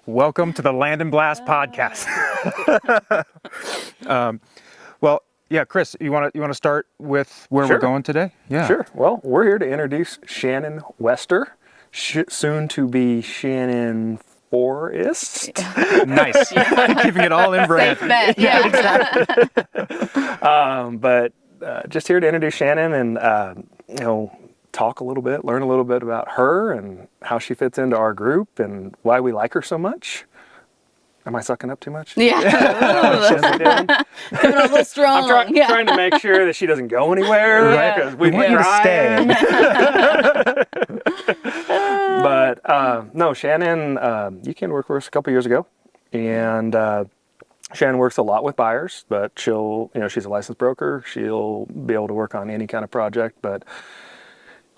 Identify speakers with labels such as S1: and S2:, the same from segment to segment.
S1: Welcome to the Land and Blast podcast. Well, yeah, Chris, you want to start with where we're going today? Yeah.
S2: Sure. Well, we're here to introduce Shannon Wester, soon to be Shannon Forrest.
S1: Nice. Keeping it all in brand.
S3: Safe bet. Yeah, exactly.
S2: But just here to introduce Shannon and talk a little bit, learn a little bit about her and how she fits into our group and why we like her so much. Am I sucking up too much?
S3: Yeah. Coming a little strong.
S2: I'm trying to make sure that she doesn't go anywhere.
S3: Yeah.
S2: Because
S1: We want you to stay.
S2: But no, Shannon, you came to work for us a couple years ago, and Shannon works a lot with buyers, but she's a licensed broker. She'll be able to work on any kind of project, but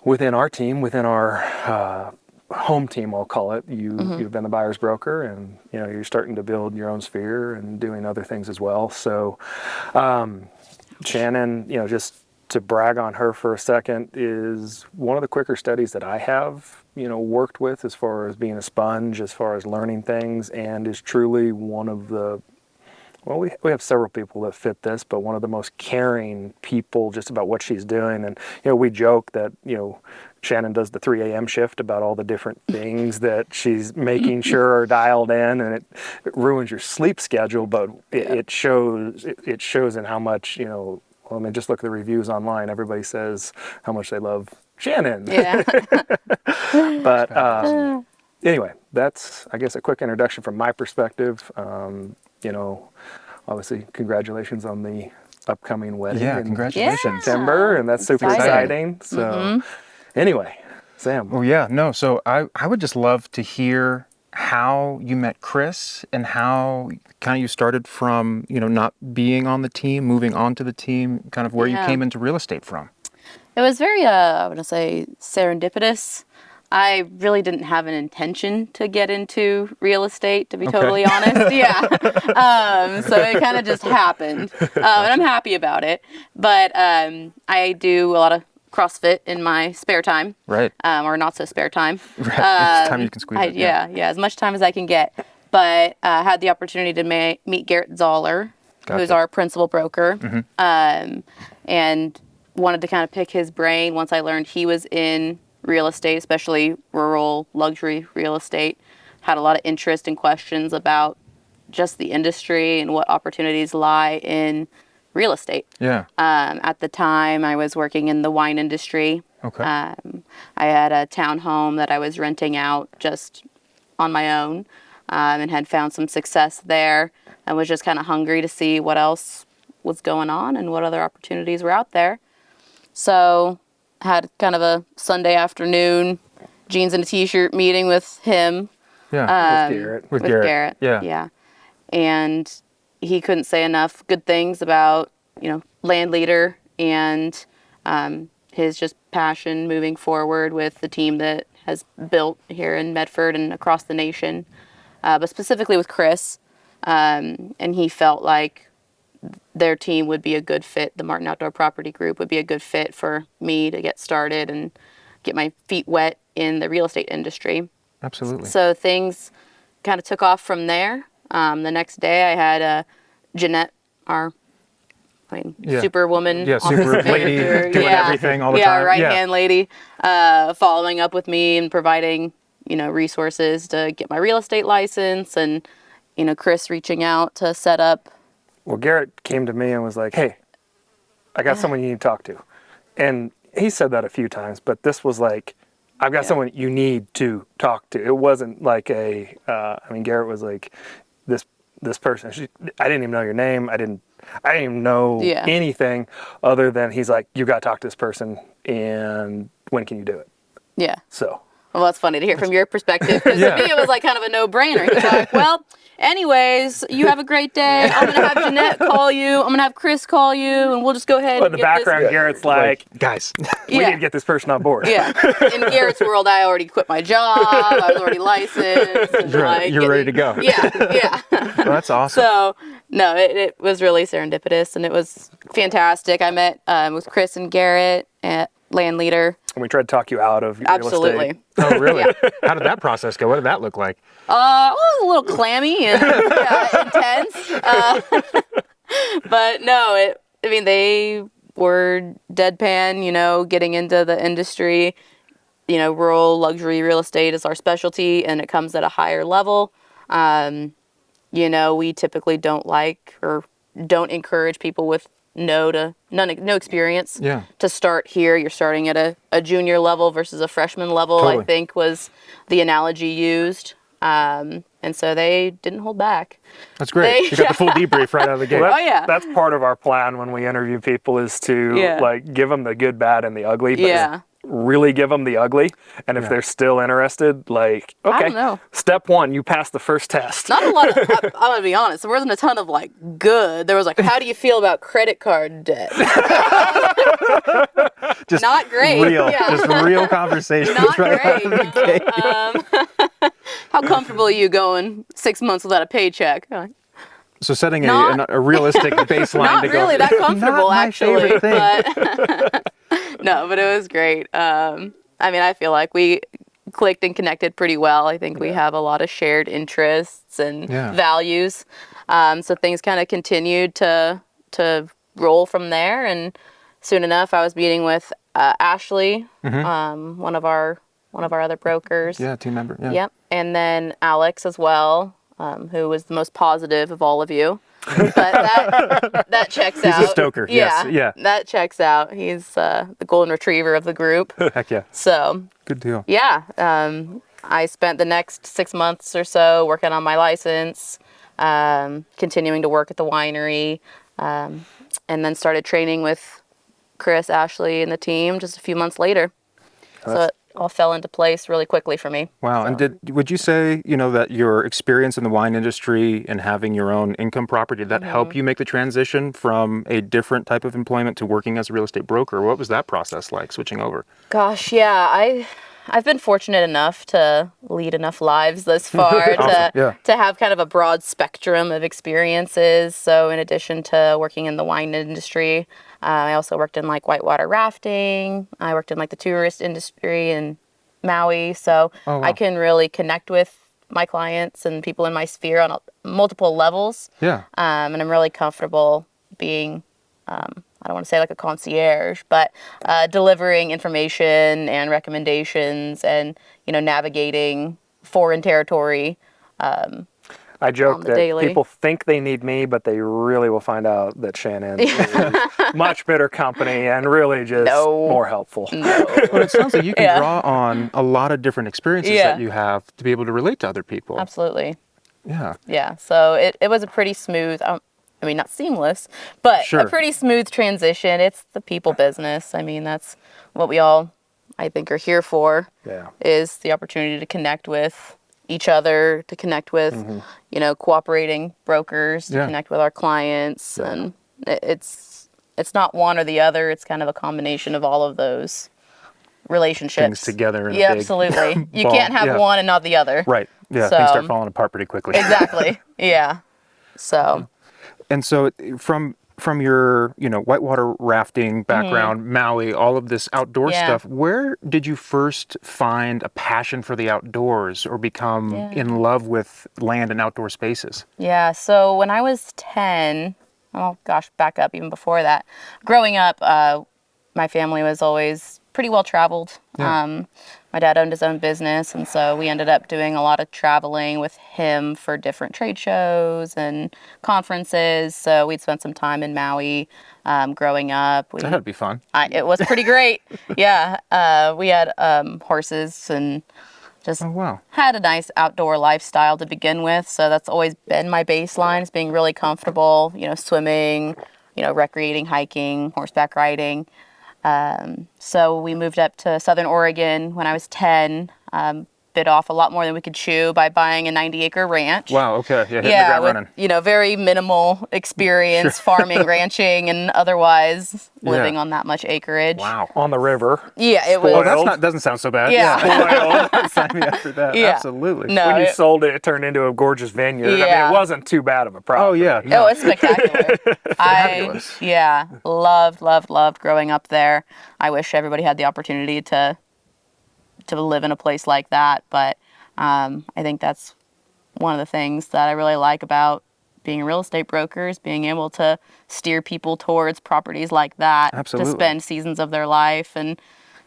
S2: within our team, within our home team, I'll call it, you've been the buyer's broker, and you're starting to build your own sphere and doing other things as well. So Shannon, just to brag on her for a second, is one of the quicker studies that I have worked with as far as being a sponge, as far as learning things, and is truly one of the, well, we have several people that fit this, but one of the most caring people just about what she's doing. And we joke that Shannon does the 3 a.m. shift about all the different things that she's making sure are dialed in, and it ruins your sleep schedule, but it shows in how much, just look at the reviews online. Everybody says how much they love Shannon.
S3: Yeah.
S2: But anyway, that's, I guess, a quick introduction from my perspective. Obviously, congratulations on the upcoming wedding in
S1: congratulations.
S2: September, and that's super exciting. So anyway, Sam.
S1: Oh, yeah. No, so I would just love to hear how you met Chris and how kind of you started from, not being on the team, moving on to the team, kind of where you came into real estate from.
S3: It was very, I would say, serendipitous. I really didn't have an intention to get into real estate, to be totally honest. Yeah. So it kind of just happened. And I'm happy about it. But I do a lot of CrossFit in my spare time.
S1: Right.
S3: Or not so spare time.
S1: Right. It's time you can squeeze it.
S3: Yeah, as much time as I can get. But I had the opportunity to meet Garrett Zoller, who's our principal broker, and wanted to kind of pick his brain once I learned he was in real estate, especially rural luxury real estate. Had a lot of interest and questions about just the industry and what opportunities lie in real estate.
S1: Yeah.
S3: At the time, I was working in the wine industry.
S1: Okay.
S3: I had a townhome that I was renting out just on my own, and had found some success there, and was just kind of hungry to see what else was going on and what other opportunities were out there. So had kind of a Sunday afternoon jeans and a t-shirt meeting with him.
S1: Yeah.
S2: With
S3: Garrett.
S1: Yeah.
S3: Yeah. And he couldn't say enough good things about, land leader and his just passion moving forward with the team that has built here in Medford and across the nation, but specifically with Chris. And he felt like their team would be a good fit. The Martin Outdoor Property Group would be a good fit for me to get started and get my feet wet in the real estate industry.
S1: Absolutely.
S3: So things kind of took off from there. The next day I had Jeanette, superwoman.
S1: Yeah, super lady doing everything all the time.
S3: Yeah, right-hand lady, following up with me and providing, resources to get my real estate license, and, Chris reaching out to set up.
S2: Well, Garrett came to me and was like, hey, I got someone you need to talk to. And he said that a few times, but this was like, I've got someone you need to talk to. It wasn't like Garrett was like, this person, I didn't even know your name. I didn't even know anything other than he's like, you got to talk to this person, and when can you do it?
S3: Yeah.
S2: So.
S3: Well, that's funny to hear from your perspective, because to me it was like kind of a no-brainer. He's like, well, anyways, you have a great day. I'm going to have Jeanette call you. I'm going to have Chris call you, and we'll just go ahead
S2: and in the background, Garrett's like,
S1: guys,
S2: we need to get this person on board.
S3: Yeah. In Garrett's world, I already quit my job. I was already licensed. And
S1: you're ready to go.
S3: Yeah.
S1: Well, that's awesome.
S3: So, no, it was really serendipitous, and it was fantastic. I met with Chris and Garrett land leader.
S2: And we tried to talk you out of real
S3: Absolutely.
S2: estate.
S1: Oh, really?
S3: Yeah.
S1: How did that process go? What did that look like?
S3: It was a little clammy and intense. But no, they were deadpan, getting into the industry. Rural luxury real estate is our specialty, and it comes at a higher level. We typically don't like or don't encourage people with no experience to start here. You're starting at a junior level versus a freshman level,
S1: Totally.
S3: I think was the analogy used. And so they didn't hold back.
S1: That's great. You got the full debrief right out of the gate.
S2: Well, that's part of our plan when we interview people is to give them the good, bad, and the ugly. But really give them the ugly. And if they're still interested, I don't know. Step 1, you passed the first test.
S3: Not a lot of, I'm going to be honest, there wasn't a ton of good. There was how do you feel about credit card debt?
S1: Just
S3: not great.
S1: Just real conversations.
S3: Not
S1: right
S3: great.
S1: Out of the gate.
S3: How comfortable are you going 6 months without a paycheck?
S1: So setting a realistic baseline
S3: not
S1: to go.
S3: really that comfortable,
S1: not my
S3: actually.
S1: favorite thing.
S3: But no, but it was great. I feel like we clicked and connected pretty well. I think we have a lot of shared interests and values. So things kind of continued to roll from there. And soon enough, I was meeting with Ashley, one of our other brokers.
S1: Yeah, team member. Yeah.
S3: Yep. And then Alex as well, who was the most positive of all of you. But that checks out.
S1: He's a stoker.
S3: Yeah,
S1: Yes. Yeah.
S3: that checks out. He's the golden retriever of the group.
S1: Heck yeah.
S3: So
S1: good deal.
S3: Yeah. I spent the next 6 months or so working on my license, continuing to work at the winery, and then started training with Chris, Ashley, and the team just a few months later. So it all fell into place really quickly for me.
S1: Wow.
S3: So.
S1: And would you say, that your experience in the wine industry and having your own income property, did that help you make the transition from a different type of employment to working as a real estate broker? What was that process like, switching over?
S3: Gosh, yeah. I've been fortunate enough to lead enough lives thus far
S1: Awesome.
S3: to have kind of a broad spectrum of experiences. So in addition to working in the wine industry, I also worked in whitewater rafting. I worked in the tourist industry in Maui. So I can really connect with my clients and people in my sphere on multiple levels.
S1: Yeah.
S3: And I'm really comfortable being, I don't want to say a concierge, but delivering information and recommendations and, navigating foreign territory.
S2: I joke that
S3: daily.
S2: people think they need me, but they really will find out that Shannon is much better company and really just more helpful.
S3: No.
S1: Well, it sounds like you can draw on a lot of different experiences that you have to be able to relate to other people.
S3: Absolutely.
S1: Yeah.
S3: Yeah. So it was a pretty smooth, not seamless, but a pretty smooth transition. It's the people business. That's what we all, I think, are here for, is the opportunity to connect with each other, to connect with, cooperating brokers, to connect with our clients. And it's not one or the other. It's kind of a combination of all of those relationships.
S1: Things together in a big
S3: absolutely. You
S1: ball.
S3: can't have one and not the other.
S1: Right. Yeah.
S3: So,
S1: things start falling apart pretty quickly.
S3: Exactly. Yeah. So.
S1: And so from your, whitewater rafting background, Maui, all of this outdoor stuff, where did you first find a passion for the outdoors or become in love with land and outdoor spaces? Yeah, so when I was 10, back up even before that, growing up, my family was always pretty well traveled. Yeah. My dad owned his own business, and so we ended up doing a lot of traveling with him for different trade shows and conferences. So we'd spent some time in Maui growing up. That'd be fun. It was pretty great. Yeah. We had horses and just had a nice outdoor lifestyle to begin with. So that's always been my baseline, is being really comfortable, swimming, recreating, hiking, horseback riding. So we moved up to Southern Oregon when I was 10.
S3: bit off a lot more than we could chew by buying a 90-acre ranch.
S1: Wow. Okay. Yeah. Hitting the ground
S3: with,
S1: running.
S3: very minimal experience farming, ranching, and otherwise living on that much acreage.
S1: Wow.
S2: On the river.
S3: Yeah, it was.
S1: Well, doesn't sound so bad.
S3: Yeah.
S1: Sign me up for that.
S3: Yeah.
S1: Absolutely.
S3: No,
S2: When you sold it, it turned into a gorgeous vineyard.
S3: Yeah.
S2: I mean, it wasn't too bad of a problem.
S1: Oh yeah.
S3: It was spectacular.
S1: Fabulous.
S3: Loved growing up there. I wish everybody had the opportunity to live in a place like that, but I think that's one of the things that I really like about being a real estate broker is being able to steer people towards properties like that.
S1: Absolutely.
S3: To spend seasons of their life. And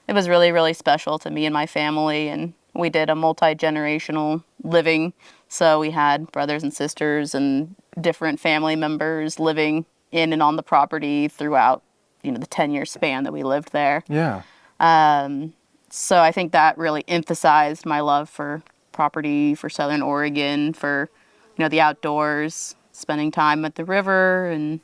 S3: it was really, really special to me and my family. And we did a multi-generational living. So we had brothers and sisters and different family members living in and on the property throughout, the 10-year span that we lived there.
S1: Yeah.
S3: So I think that really emphasized my love for property, for Southern Oregon, for, the outdoors, spending time at the river and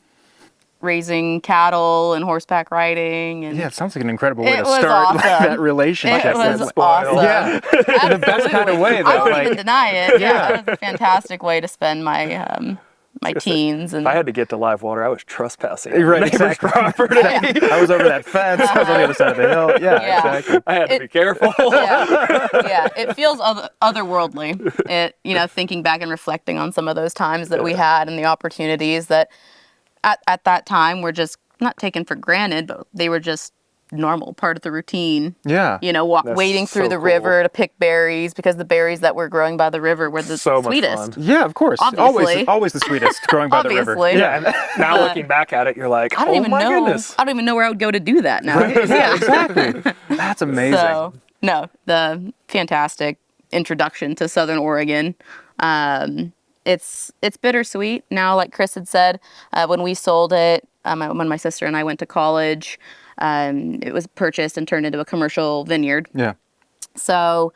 S3: raising cattle and horseback riding. And
S1: Yeah, it sounds like an incredible way to
S3: was
S1: start
S3: awesome.
S1: that relationship.
S3: It was
S1: with-
S3: awesome.
S1: Yeah, in the best kind of way, though.
S3: I won't even deny it.
S1: Yeah.
S3: That was a fantastic way to spend my my teens. And
S2: If I had to get to live water, I was trespassing.
S1: Right,
S2: Neighbor's
S1: exactly.
S2: property.
S1: I was over that fence. I was on the other side of the hill. Yeah,
S3: Yeah.
S1: exactly.
S2: I had to be careful.
S3: yeah, it feels otherworldly. It, thinking back and reflecting on some of those times that we had and the opportunities that at that time were just not taken for granted, but they were just normal, part of the routine.
S1: Yeah.
S3: Wading through
S2: so
S3: the
S2: cool.
S3: river to pick berries because the berries that were growing by the river were the
S2: So much
S3: sweetest.
S2: fun.
S1: Yeah, of course.
S3: Obviously.
S1: Always the sweetest growing by the river.
S3: Obviously.
S2: Yeah, and now looking back at it, you're like,
S3: I don't
S2: oh
S3: even
S2: my
S3: know.
S2: goodness.
S3: I don't even know where I would go to do that now.
S1: Yeah, exactly. That's amazing.
S3: So, no, the fantastic introduction to Southern Oregon. It's bittersweet now, like Chris had said. When we sold it, when my sister and I went to college, it was purchased and turned into a commercial vineyard.
S1: Yeah.
S3: So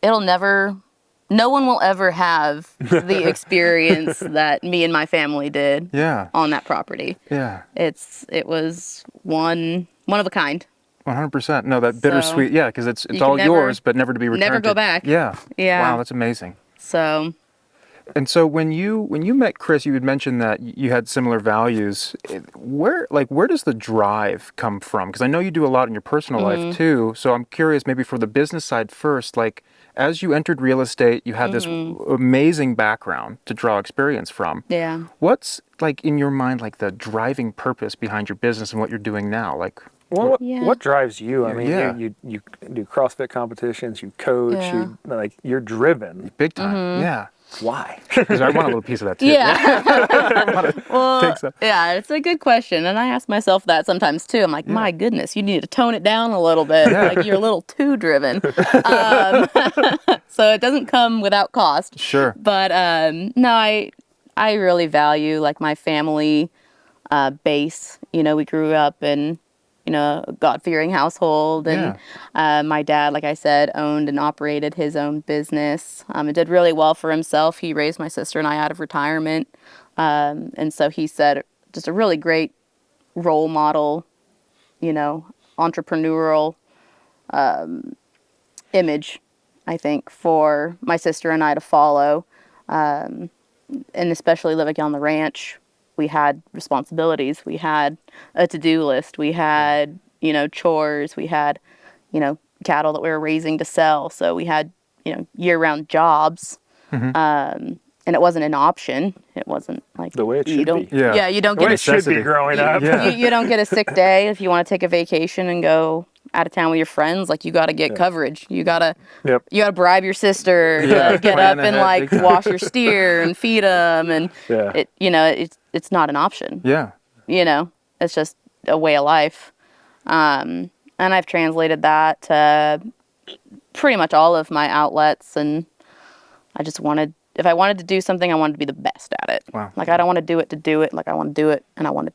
S3: no one will ever have the experience that me and my family did
S1: Yeah.
S3: on that property.
S1: Yeah.
S3: It was one of a kind.
S1: 100%. No, that bittersweet. Yeah, because it's all
S3: never-
S1: yours, but never to be returned.
S3: never go back.
S1: Yeah.
S3: Yeah.
S1: Wow, that's amazing.
S3: So
S1: And so when you met Chris, you had mentioned that you had similar values. Where does the drive come from? Because I know you do a lot in your personal life too. So I'm curious, maybe for the business side first, like as you entered real estate, you had this amazing background to draw experience from.
S3: yeah.
S1: What's like in your mind, like the driving purpose behind your business and what you're doing now? Like,
S2: Well,
S3: Yeah.
S2: what drives you? I mean,
S1: Yeah.
S2: you do CrossFit competitions, you coach,
S3: Yeah.
S2: you're driven.
S1: big time. Yeah.
S2: Why?
S1: Because I want a little piece of that too.
S3: Yeah. Well,
S1: Take some.
S3: yeah, it's a good question. And I ask myself that sometimes too. I'm like, my goodness, you need to tone it down a little bit. Like you're a little too driven. So it doesn't come without cost.
S1: Sure.
S3: But no, I really value like my family base. We grew up in a God-fearing household, and my dad, like I said, owned and operated his own business. And did really well for himself. He raised my sister and I out of retirement, and so he set just a really great role model, entrepreneurial image, I think, for my sister and I to follow, and especially living on the ranch. We had responsibilities. We had a to-do list. We had, chores. We had, cattle that we were raising to sell. So we had, year-round jobs. And it wasn't an option. It wasn't like
S2: The way it should be.
S1: Yeah.
S3: you don't
S2: The way
S3: get
S2: it should
S1: necessity.
S2: be growing up.
S1: Yeah.
S3: you don't get a sick day if you want to take a vacation and go out of town with your friends. Like you got to get coverage. You gotta
S2: Yep.
S3: bribe your sister to get
S1: plan
S3: up and
S1: ahead,
S3: like
S1: big time.
S3: wash your steer and feed them, and
S2: Yeah.
S3: it's not an option.
S1: Yeah.
S3: It's just a way of life. And I've translated that to pretty much all of my outlets, and if I wanted to do something, I wanted to be the best at it.
S1: Wow.
S3: Like I don't want to do it to do it. Like I want to do it, and I want to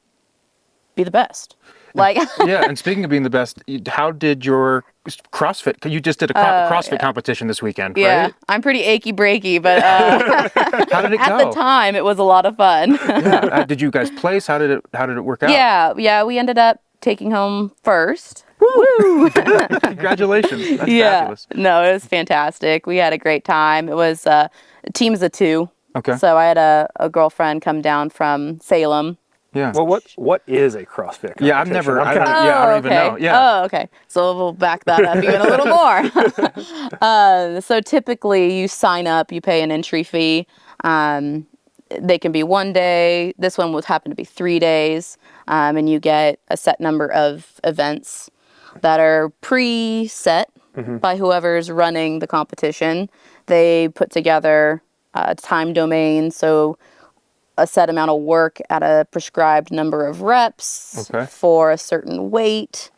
S3: be the best. Like
S1: Yeah. And speaking of being the best, how did your CrossFit? You just did a CrossFit competition this weekend,
S3: yeah,
S1: right?
S3: I'm pretty achy breaky, but
S1: How did it
S3: at
S1: go?
S3: the time it was a lot of fun.
S1: Yeah. Did you guys place? How did it work out?
S3: Yeah, we ended up taking home first. Woo!
S1: Congratulations. That's
S3: Yeah.
S1: fabulous.
S3: No, it was fantastic. We had a great time. It was teams of two.
S1: Okay.
S3: So I had a girlfriend come down from Salem.
S1: Yeah.
S2: Well, what is a CrossFit competition?
S1: Yeah, I've never. I
S2: I'm
S1: don't,
S2: kinda-
S1: yeah, I don't even
S3: okay.
S1: know. Yeah.
S3: Oh, okay. So we'll back that up even a little more. So typically you sign up, you pay an entry fee. They can be 1 day. This one would happen to be 3 days. And you get a set number of events that are pre-set by whoever's running the competition. They put together a time domain, so a set amount of work at a prescribed number of reps for a certain weight,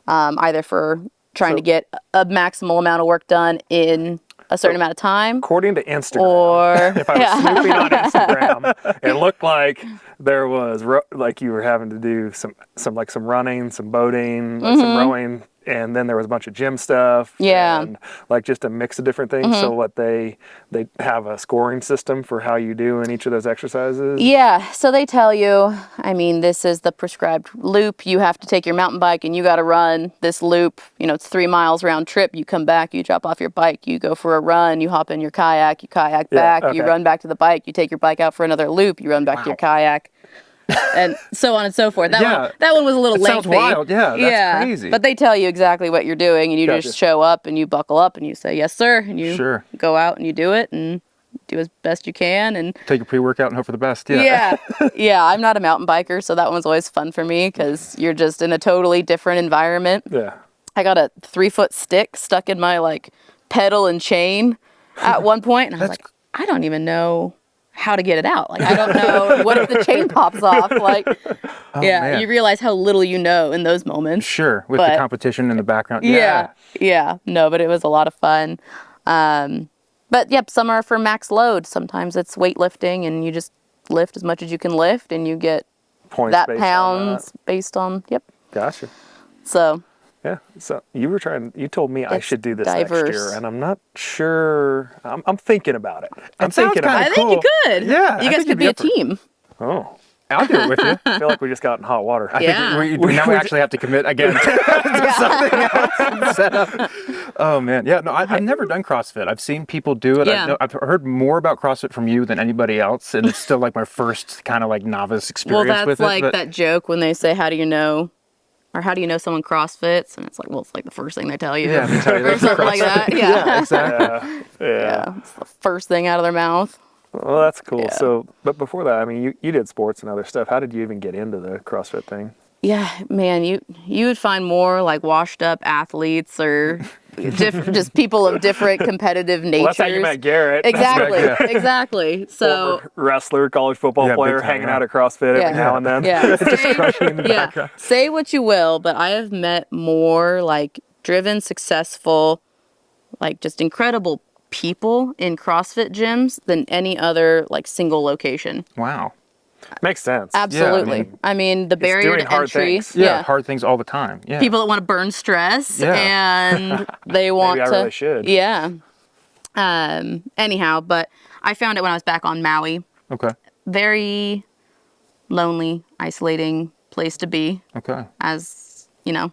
S3: either for trying to get a maximal amount of work done in a certain amount of time.
S2: According to Instagram,
S3: Or
S2: if I was snooping on Instagram, it looked like there was like you were having to do some running, some boating, like some rowing, and then there was a bunch of gym stuff.
S3: Yeah.
S2: And like just a mix of different things. So what they have a scoring system for how you do in each of those exercises.
S3: Yeah, so they tell you, I mean, this is the prescribed loop. You have to take your mountain bike and you got to run this loop. You know, it's 3 miles round trip. You come back, you drop off your bike, you go for a run, you hop in your kayak, you kayak back, you run back to the bike, you take your bike out for another loop, you run back to your kayak. And so on and so forth. That one was a little lengthy.
S1: Sounds wild. Yeah, that's crazy.
S3: But they tell you exactly what you're doing, and you just show up and you buckle up and you say yes sir, and you go out and you do it and do as best you can and
S1: take your pre-workout and hope for the best. Yeah.
S3: Yeah. I'm not a mountain biker, so that one's always fun for me because you're just in a totally different environment.
S2: Yeah.
S3: I got a 3-foot stick stuck in my like pedal and chain at one point, and I was like, I don't even know how to get it out. Like, I don't know what if the chain pops off. Like,
S1: man.
S3: You realize how little you know in those moments.
S1: Sure, with the competition in the background.
S3: Yeah. No, but it was a lot of fun. But yep, some are for max load. Sometimes it's weightlifting, and you just lift as much as you can lift, and you get
S2: Points
S3: that
S2: based
S3: pounds based on.
S2: Gotcha.
S3: So.
S2: Yeah. So you told me I should do this
S3: diverse.
S2: next year, and I'm not sure. I'm thinking about it. I'm
S1: sounds
S2: thinking about
S3: I
S2: it.
S3: think you could.
S1: Yeah,
S3: You
S1: I
S3: guys
S1: think
S3: could be a team.
S2: Oh.
S1: I'll do it with you.
S2: I feel like we just got in hot water.
S3: Yeah.
S1: I think now we actually have to commit again to something else set up. Oh man, yeah. No, I've never done CrossFit. I've seen people do it.
S3: Yeah.
S1: I've heard more about CrossFit from you than anybody else, and it's still like my first kind of like novice experience
S3: Well, that's
S1: with it.
S3: like that joke when they say, "How do you know?" Or how do you know someone CrossFits? And it's like, well, it's like the first thing they tell you.
S1: Yeah, they tell you
S3: or something like that. Yeah.
S1: Exactly.
S2: Yeah.
S3: It's the first thing out of their mouth.
S2: Well, that's cool.
S3: Yeah.
S2: So, but before that, I mean, you did sports and other stuff. How did you even get into the CrossFit thing?
S3: Yeah, man, you would find more like washed up athletes or just people of different competitive natures.
S2: Well, that's how you met Garrett.
S3: Exactly. So
S2: Former wrestler, college football player,
S1: big time,
S2: hanging out at CrossFit every now and then.
S3: Yeah.
S2: Just crushing in the background.
S3: Say what you will, but I have met more like driven, successful, like just incredible people in CrossFit gyms than any other like single location.
S1: Wow.
S2: Makes sense.
S3: Absolutely. I mean, the barrier
S2: doing
S3: to
S2: hard
S3: entry.
S2: things.
S1: Yeah, hard things all the time. Yeah.
S3: People that want to burn stress and they want
S2: Maybe
S3: to.
S2: I really should.
S3: Yeah. Anyhow, but I found it when I was back on Maui.
S1: Okay.
S3: Very lonely, isolating place to be
S1: Okay.
S3: as, a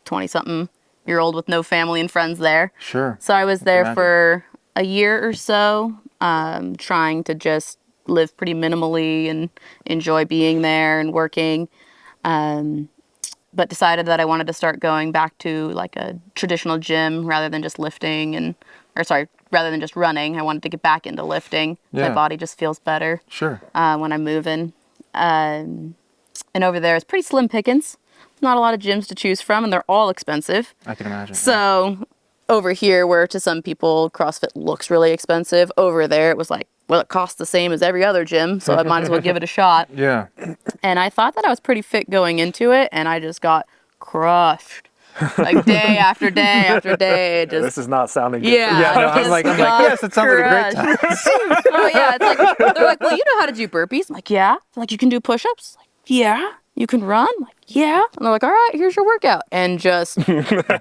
S3: 20-something-year-old with no family and friends there.
S1: Sure.
S3: So I was there
S1: imagine.
S3: for a year or so, trying to just live pretty minimally and enjoy being there and working. But decided that I wanted to start going back to like a traditional gym rather than just lifting rather than just running. I wanted to get back into lifting.
S1: Yeah.
S3: My body just feels better
S1: Sure.
S3: when I'm moving. And over there is pretty slim pickings. Not a lot of gyms to choose from, and they're all expensive.
S1: I can imagine.
S3: So over here, where to some people CrossFit looks really expensive, over there it was like, well, it costs the same as every other gym, so I might as well give it a shot.
S1: Yeah.
S3: And I thought that I was pretty fit going into it, and I just got crushed. Like day after day after day.
S2: This is not sounding good.
S1: Yeah, no, I'm
S3: just
S1: like,
S3: got
S1: yes, it sounds like a great time.
S3: Oh yeah, it's like they're like, well, you know how to do burpees. I'm like, yeah. They're like, you can do push-ups. Like, yeah. You can run. I'm like, yeah. And they're like, all right, here's your workout, and just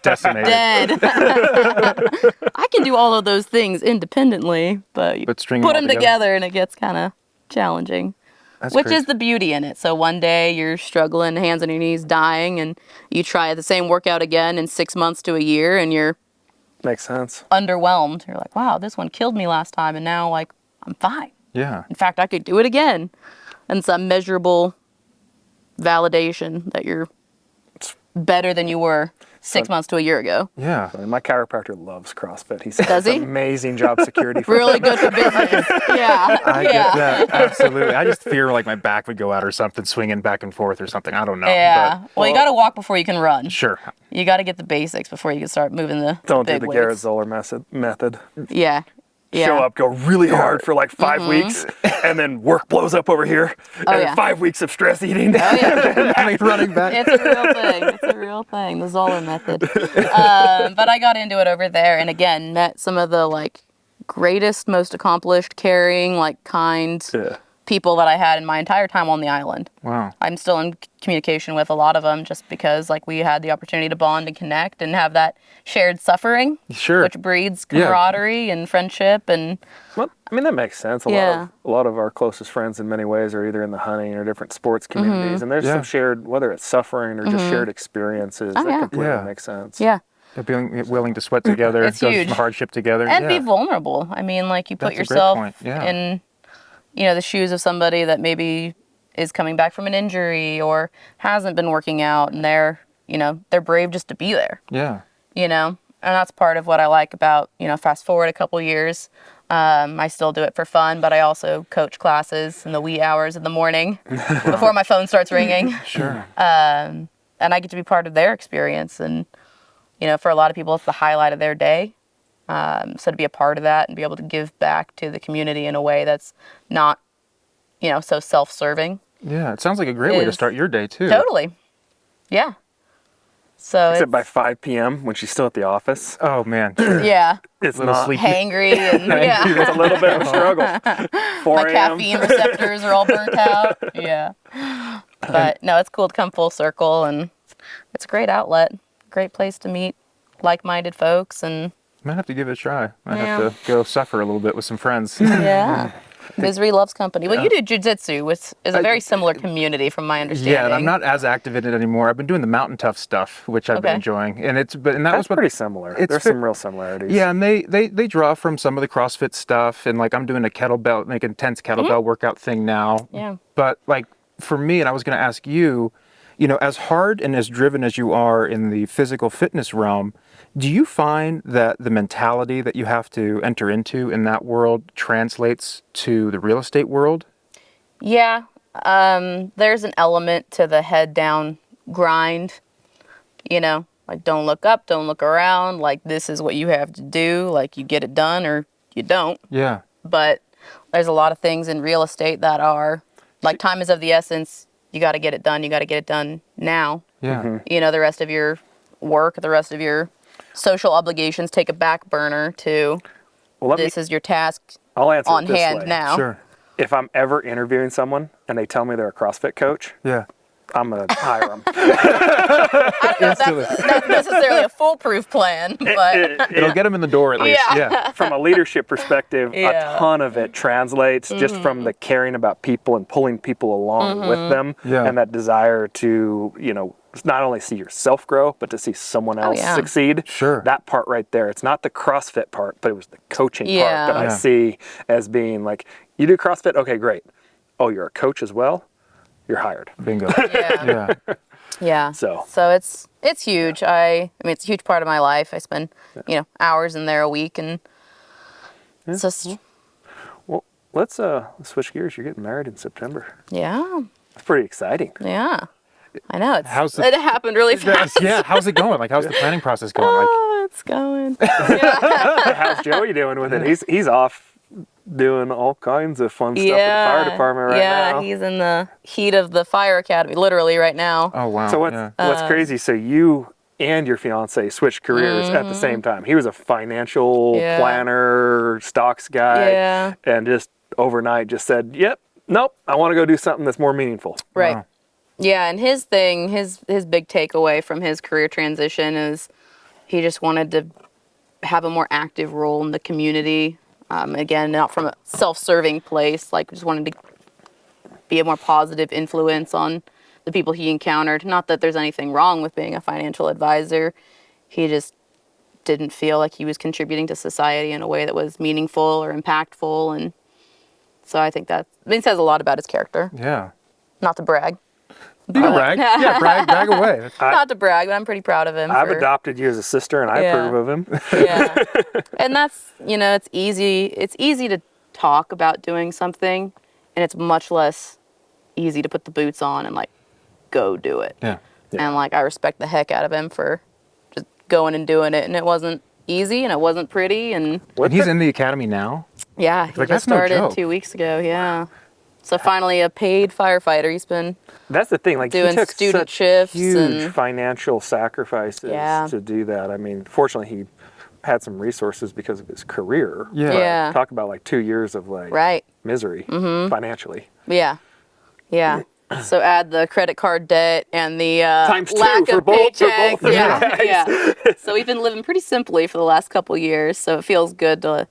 S1: Decimated.
S3: dead. I can do all of those things independently, but you
S1: But string
S3: put
S1: them
S3: them
S1: all together.
S3: together and it gets kind of challenging. which
S1: great.
S3: is the beauty in it. So one day you're struggling, hands on your knees, dying, and you try the same workout again in 6 months to a year, and you're
S2: Makes sense.
S3: underwhelmed. You're like, wow, this one killed me last time, and now like I'm fine.
S1: Yeah.
S3: In fact, I could do it again. And it's a measurable validation that you're better than you were 6 months to a year ago.
S1: Yeah.
S2: I mean, my chiropractor loves CrossFit. He says
S3: Does
S2: it's
S3: he?
S2: amazing job security for
S3: Really good for business. Yeah.
S1: I get that. Absolutely. I just fear like my back would go out or something, swinging back and forth or something. I don't know.
S3: Yeah.
S1: But,
S3: Well, you got to walk before you can run.
S1: sure.
S3: You got to get the basics before you can start moving the
S2: Don't do
S3: big
S2: the
S3: weights.
S2: Garrett Zoller method.
S3: Yeah. Yeah.
S2: Show up, go really hard for like 5 weeks, and then work blows up over here, and then
S3: yeah.
S2: 5 weeks of stress eating.
S3: Oh, yeah.
S1: I mean, running back.
S3: It's a real thing. It's a real thing. The Zoller method. But I got into it over there, and again, met some of the like greatest, most accomplished, caring, like kind
S2: Yeah.
S3: people that I had in my entire time on the island.
S1: Wow.
S3: I'm still in communication with a lot of them just because like we had the opportunity to bond and connect and have that shared suffering,
S1: Sure.
S3: which breeds camaraderie and friendship and
S2: Well, I mean, that makes sense. A lot of our closest friends in many ways are either in the hunting or different sports communities, and there's
S1: Yeah.
S2: some shared, whether it's suffering or just shared experiences, that
S3: yeah.
S2: completely
S1: Yeah.
S2: makes sense.
S3: yeah.
S1: They're being willing to sweat together,
S3: It's
S1: go
S3: huge.
S1: through hardship together.
S3: And
S1: yeah.
S3: be vulnerable. I mean, like you put
S1: That's a great
S3: yourself
S1: point. Yeah.
S3: in, the shoes of somebody that maybe is coming back from an injury or hasn't been working out, and they're brave just to be there.
S1: Yeah.
S3: And that's part of what I like about, fast forward a couple years. I still do it for fun, but I also coach classes in the wee hours of the morning before my phone starts ringing.
S1: Sure.
S3: And I get to be part of their experience. And, for a lot of people, it's the highlight of their day. So to be a part of that and be able to give back to the community in a way that's not, so self-serving.
S1: Yeah. It sounds like a great way to
S3: Is-
S1: start your day too.
S3: Totally. Yeah. So
S2: Except by 5 p.m. when she's still at the office,
S1: Oh man.
S3: yeah,
S2: it's
S1: Little
S2: not.
S1: sleepy.
S3: hangry and yeah.
S2: It's a little bit of a struggle. 4
S3: My
S2: a.m.
S3: caffeine receptors are all burnt out. Yeah. But no, it's cool to come full circle, and it's a great outlet, great place to meet like-minded folks, and
S1: Might have to give it a try. Might
S3: Yeah.
S1: have to go suffer a little bit with some friends.
S3: yeah. Misery loves company. Well, you do jiu-jitsu, which is a very similar community from my understanding.
S1: Yeah, and I'm not as active in it anymore. I've been doing the mountain tough stuff, which I've been
S3: Okay.
S1: enjoying, and that
S2: That's
S1: was what
S2: pretty similar.
S1: it's
S2: There's
S1: fi-
S2: some real similarities.
S1: Yeah, and they draw from some of the CrossFit stuff, and like I'm doing a kettlebell, like intense kettlebell workout thing now.
S3: Yeah.
S1: But like for me, and I was going to ask you, as hard and as driven as you are in the physical fitness realm, do you find that the mentality that you have to enter into in that world translates to the real estate world?
S3: Yeah. There's an element to the head down grind, like don't look up, don't look around, like this is what you have to do, like you get it done or you don't.
S1: Yeah.
S3: But there's a lot of things in real estate that are like time is of the essence. You got to get it done. You got to get it done now.
S1: Yeah.
S3: The rest of your work, the rest of your social obligations take a back burner to
S2: Well, let me,
S3: this is your task
S2: I'll answer
S3: on
S2: it this
S3: hand
S2: way.
S3: now.
S1: Sure.
S2: If I'm ever interviewing someone and they tell me they're a CrossFit coach,
S1: Yeah.
S2: I'm going to hire them.
S3: I don't know if that's necessarily a foolproof plan, but
S1: It'll get them in the door at least.
S3: Yeah.
S1: Yeah.
S2: From a leadership perspective,
S3: Yeah.
S2: a ton of it translates just from the caring about people and pulling people along with them,
S1: Yeah.
S2: and that desire to, not only see yourself grow, but to see someone else
S3: yeah.
S2: succeed.
S1: Sure.
S2: That part right there. It's not the CrossFit part, but it was the coaching
S3: Yeah.
S2: part that I
S1: Yeah.
S2: see as being like, you do CrossFit? Okay, great. Oh, you're a coach as well? You're hired.
S1: Bingo.
S3: yeah.
S1: Yeah.
S3: Yeah.
S2: So
S3: it's huge. I mean, it's a huge part of my life. I spend, hours in there a week, and it's just,
S2: Well, let's switch gears. You're getting married in September.
S3: yeah.
S2: That's pretty exciting.
S3: Yeah. I know.
S1: How's
S3: It happened really fast.
S1: Yeah. How's it going? Like, how's the planning process going? Like,
S3: Oh, it's going.
S2: How's Joey doing with it? He's off doing all kinds of fun stuff with the fire department right now.
S3: Yeah, he's in the heat of the fire academy, literally right now.
S1: oh wow.
S2: So
S1: yeah.
S2: what's crazy? So you and your fiance switched careers at the same time. He was a financial
S3: Yeah.
S2: planner, stocks guy,
S3: Yeah.
S2: and just overnight just said, "Yep, nope, I want to go do something that's more meaningful."
S3: Right.
S1: Wow.
S3: Yeah, and his thing, his big takeaway from his career transition is he just wanted to have a more active role in the community. Again, not from a self-serving place, like just wanted to be a more positive influence on the people he encountered. Not that there's anything wrong with being a financial advisor. He just didn't feel like he was contributing to society in a way that was meaningful or impactful. And so I think it says a lot about his character.
S1: Yeah.
S3: Not to brag.
S1: You can brag. Yeah, brag away.
S3: Not to brag, but I'm pretty proud of him.
S2: I've adopted you as a sister, and I approve of him.
S3: Yeah. And that's, it's easy. It's easy to talk about doing something, and it's much less easy to put the boots on and, like, go do it.
S1: Yeah.
S3: And, like, I respect the heck out of him for just going and doing it. And it wasn't easy, and it wasn't pretty. And
S1: he's in the academy now?
S3: Yeah, he just started 2 weeks ago, yeah. So finally a paid firefighter. He's been
S2: That's the thing, like
S3: doing
S2: he took
S3: student
S2: such
S3: shifts
S2: huge
S3: and
S2: financial sacrifices to do that. I mean, fortunately he had some resources because of his career.
S1: Yeah.
S2: But
S3: Yeah.
S2: talk about like 2 years of like
S3: right.
S2: misery financially.
S3: Yeah. Yeah. So add the credit card debt and the
S2: Times two
S3: lack
S2: for
S3: of
S2: both- for
S3: paychecks.
S2: both of you
S3: Yeah.
S2: guys.
S3: Yeah. So we've been living pretty simply for the last couple years. So it feels good to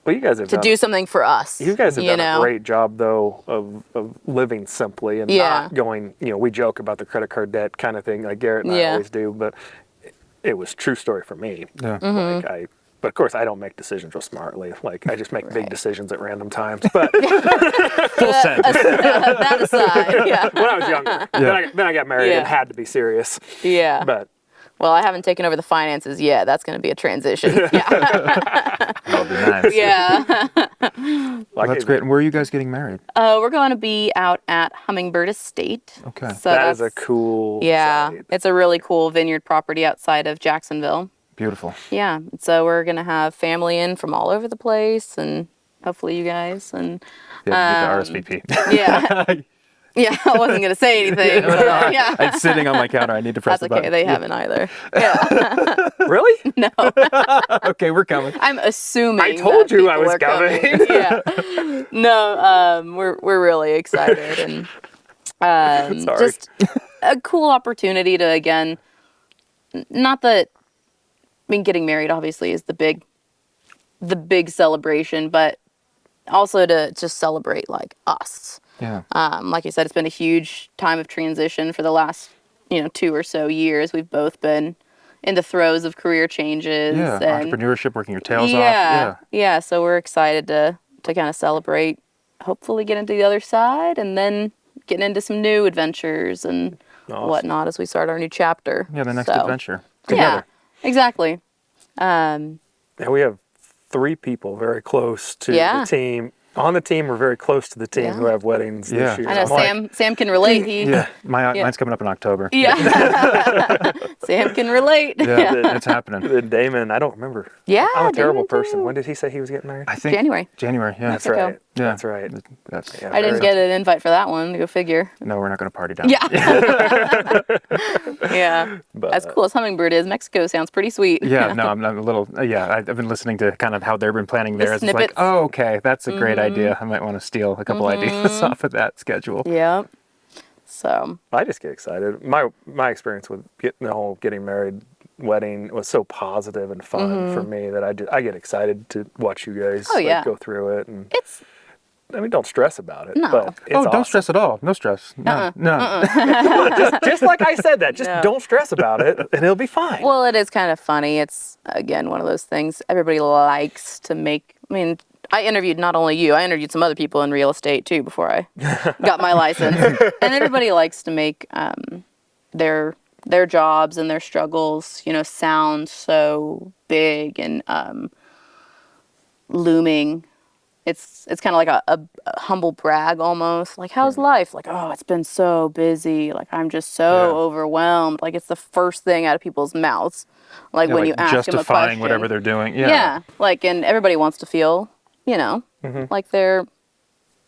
S2: Well, you guys have
S3: do something for us.
S2: You guys have done
S3: know?
S2: a great job, though, of living simply and not going, we joke about the credit card debt kind of thing, like Garrett and I always do, but it was true story for me.
S1: Yeah.
S2: Like but of course, I don't make decisions real smartly. Like, I just make big decisions at random times. But
S1: Full send.
S3: That aside, yeah.
S2: when I was younger, then I got married and had to be serious.
S3: Yeah.
S2: But
S3: Well, I haven't taken over the finances yet. That's going to be a transition. Yeah.
S1: That'll be nice.
S3: Yeah.
S1: Well, that's great. And where are you guys getting married?
S3: We're going to be out at Hummingbird Estate.
S1: Okay.
S3: So
S2: that is a cool site.
S3: It's a really cool vineyard property outside of Jacksonville.
S1: Beautiful.
S3: Yeah. So we're going to have family in from all over the place and hopefully you guys. And
S1: Yeah, you get the RSVP.
S3: yeah. Yeah, I wasn't going to say anything. But, yeah.
S1: It's sitting on my counter. I need to press
S3: That's
S1: the button.
S3: okay. They haven't either. Yeah.
S2: Really?
S3: No.
S1: Okay, we're coming.
S3: I'm assuming.
S2: I told you I
S3: people
S2: was
S3: are
S2: coming.
S3: Yeah. No, we're really excited and
S2: Sorry.
S3: just a cool opportunity to again. Not that getting married obviously is the big celebration, but also to just celebrate like us.
S1: Yeah.
S3: Like I said, it's been a huge time of transition for the last 2 or so years. We've both been in the throes of career changes.
S1: Yeah.
S3: And
S1: Entrepreneurship, working your tails off.
S3: yeah. Yeah. So we're excited to kind of celebrate, hopefully get into the other side and then getting into some new adventures and whatnot as we start our new chapter.
S1: Yeah, the next
S3: So,
S1: adventure.
S3: Yeah,
S1: Together.
S3: exactly.
S2: And we have 3 people very close to the team. On the team, we're very close to the team who have weddings this year.
S3: I know Sam can relate.
S1: Mine's coming up in October.
S3: Yeah. Sam can relate.
S1: Yeah, it's happening.
S2: And Damon, I don't remember.
S3: Yeah.
S2: I'm a terrible
S3: Damon
S2: person.
S3: too.
S2: When did he say he was getting married?
S1: I think
S3: January.
S1: January, yeah.
S2: That's
S3: Mexico.
S2: right.
S1: Yeah.
S2: That's right.
S1: That's
S3: I didn't get an invite for that one. Go figure.
S1: No, we're not going to party down.
S3: Yeah. Yeah.
S2: But,
S3: As cool as Hummingbird is, Mexico sounds pretty sweet.
S1: Yeah, no, I'm a little, I've been listening to kind of how they've been planning theirs. It's like,
S3: snippets.
S1: oh, okay, that's a great idea. I might want to steal a couple ideas off of that schedule.
S3: Yep. So.
S2: I just get excited. My experience with getting married wedding was so positive and fun for me that I get excited to watch you guys go through it. And don't stress about it.
S3: No.
S2: But it's
S1: Don't
S2: awesome.
S1: stress at all. No stress. No.
S2: just like I said that. Just don't stress about it, and it'll be fine.
S3: Well, it is kind of funny. It's, again, one of those things everybody likes to make. I interviewed not only you, I interviewed some other people in real estate too before I got my license. And everybody likes to make their jobs and their struggles, sound so big and looming. It's kind of like a humble brag almost. Like, how's life? Like, oh, it's been so busy. Like, I'm just so overwhelmed. Like, it's the first thing out of people's mouths. Like, when you ask them a question.
S1: Justifying whatever they're doing. Yeah.
S3: Yeah. Like, and everybody wants to feel, like they're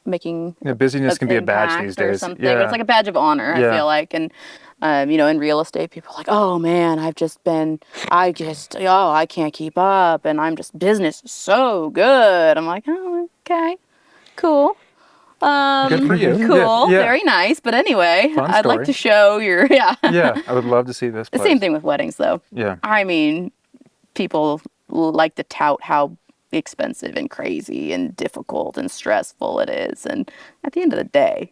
S3: making
S1: busyness can be a badge
S3: impact
S1: these
S3: or
S1: days.
S3: something.
S1: Yeah.
S3: It's like a badge of honor, I feel like. And, in real estate, people are like, oh man, I can't keep up. And business is so good. I'm like, oh, okay, cool.
S1: Good for you.
S3: Cool.
S1: Yeah.
S3: Very nice. But anyway,
S1: Fun
S3: I'd like
S1: story.
S3: to show your,
S1: Yeah, I would love to see this
S3: The
S1: place.
S3: same thing with weddings though.
S1: Yeah.
S3: People like to tout how expensive and crazy and difficult and stressful it is. And at the end of the day,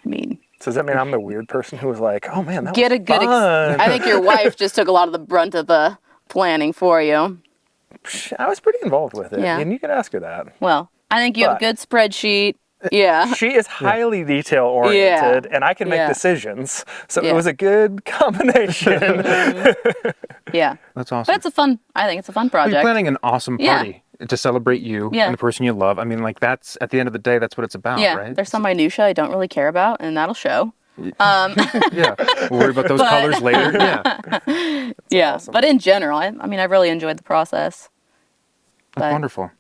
S3: I mean,
S2: So does that mean I'm the weird person who was like, oh man, that
S3: get
S2: was
S3: a good.
S2: fun?
S3: I think your wife just took a lot of the brunt of the planning for you.
S2: I was pretty involved with it,
S3: Yeah.
S2: and you could ask her that.
S3: Well, I think you have a
S2: But-
S3: good spreadsheet. Yeah.
S2: She is highly detail oriented, and I can make
S3: Yeah.
S2: decisions. So
S3: Yeah.
S2: it was a good combination.
S3: Yeah.
S1: That's awesome.
S3: But it's a fun. I think it's a fun project.
S1: You're planning an awesome
S3: Yeah.
S1: party to celebrate you
S3: Yeah.
S1: and the person you love. I mean, like that's at the end of the day, that's what it's about,
S3: Yeah.
S1: right?
S3: There's some minutia I don't really care about, and that'll show.
S1: Yeah. We'll worry about those colors later. Yeah.
S3: Yeah.
S2: awesome.
S3: But in general, I mean, I really enjoyed the process.
S1: That's
S3: But-
S1: wonderful.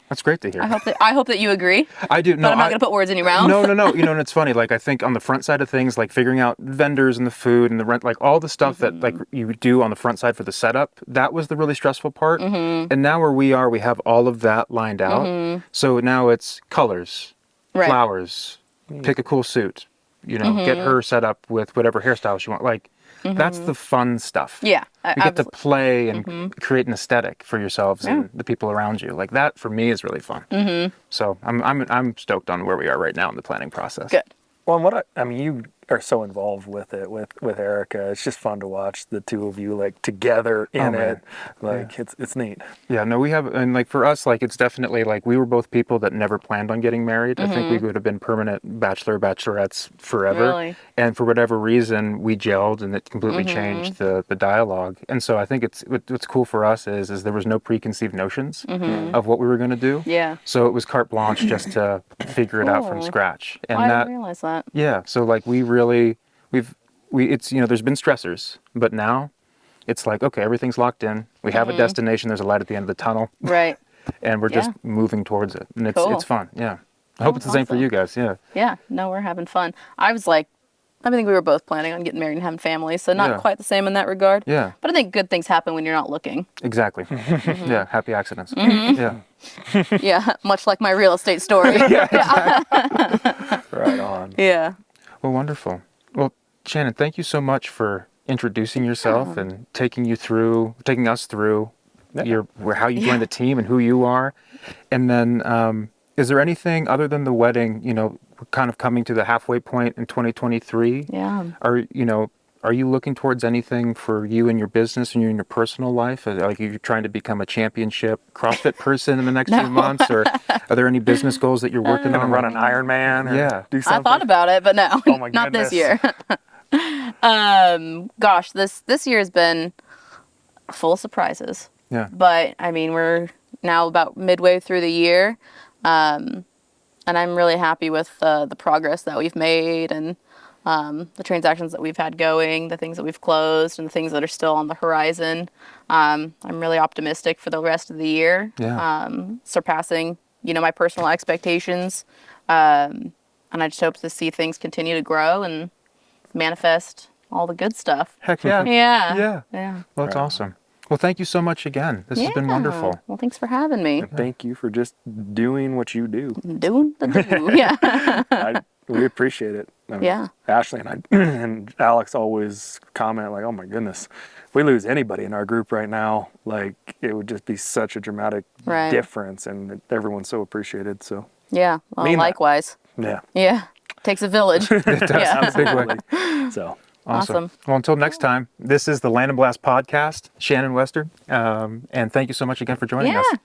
S1: That's great to hear.
S3: I hope that you agree.
S1: I do. No,
S3: But I'm not going to put words in your mouth.
S1: No. You know, and it's funny. Like I think on the front side of things, like figuring out vendors and the food and the rent, like all the stuff that like you do on the front side for the setup, that was the really stressful part. And now where we are, we have all of that lined out. So now it's colors,
S3: Right.
S1: flowers, pick a cool suit. You know, get her set up with whatever hairstyle she wants. Like that's the fun stuff.
S3: Yeah.
S1: You get to play and create an aesthetic for yourselves and the people around you. Like that for me is really fun. So I'm stoked on where we are right now in the planning process.
S3: Good.
S2: Well, and what I mean, you are so involved with it with Erica. It's just fun to watch the two of you like together in
S1: man.
S2: it. Like it's neat.
S1: Yeah, no, we have, and like for us, like it's definitely like we were both people that never planned on getting married. I think we would have been permanent bachelorettes forever.
S3: Really?
S1: And for whatever reason, we gelled and it completely changed the dialogue. And so I think what's cool for us is there was no preconceived notions of what we were going to do.
S3: Yeah.
S1: So it was carte blanche just to figure it out from
S3: Cool.
S1: scratch. And
S3: I
S1: that,
S3: didn't realize that.
S1: yeah, so like it's, you know, there's been stressors, but now it's like, okay, everything's locked in. We have a destination. There's a light at the end of the tunnel.
S3: Right.
S1: And we're just
S3: Yeah.
S1: moving towards it. And it's
S3: Cool.
S1: fun. Yeah. I hope it's the same for
S3: awesome.
S1: you guys. Yeah.
S3: Yeah. No, we're having fun. I think we were both planning on getting married and having families, so not
S1: Yeah.
S3: quite the same in that regard.
S1: Yeah.
S3: But I think good things happen when you're not looking.
S1: Exactly. Yeah. Happy accidents. Yeah.
S3: Yeah. Much like my real estate story.
S2: Right on.
S3: Yeah.
S1: Well, wonderful. Well, Shannon, thank you so much for introducing yourself and taking us through how you joined the team and who you are. And then, is there anything other than the wedding, you know, we're kind of coming to the halfway point in 2023?
S3: Yeah.
S1: Are you looking towards anything for you in your business and you in your personal life? Like you're trying to become a championship CrossFit person in the next few months? Or are there any business goals that you're working on?
S2: Run an Ironman? Or
S1: Yeah.
S2: Do
S3: I
S2: something?
S3: thought about it, but no,
S2: Oh my
S3: not this
S2: goodness.
S3: year. Gosh, this year has been full of surprises.
S1: Yeah.
S3: But I mean, we're now about midway through the year, and I'm really happy with the progress that we've made and the transactions that we've had going, the things that we've closed, and the things that are still on the horizon. I'm really optimistic for the rest of the year, surpassing my personal expectations, and I just hope to see things continue to grow and manifest all the good stuff.
S1: Heck yeah.
S3: Yeah.
S1: Yeah. Well, that's awesome. Well, thank you so much again. This has been wonderful.
S3: Well, thanks for having me.
S2: Thank you for just doing what you do.
S3: Doing the do. Yeah.
S2: We appreciate it. I mean,
S3: Yeah.
S2: Ashley and I and Alex always comment like, "Oh my goodness, if we lose anybody in our group right now, like it would just be such a dramatic
S3: Right.
S2: difference." And everyone's so appreciated. So
S3: Yeah. Well,
S2: Mean that.
S3: likewise.
S2: yeah,
S3: Yeah. Takes a village.
S1: It does.
S3: Yeah.
S1: Big way.
S2: so
S3: Awesome.
S1: Well, until next time, this is the Land and Blast podcast, Shannon Wester. And thank you so much again for joining us.
S3: Yeah.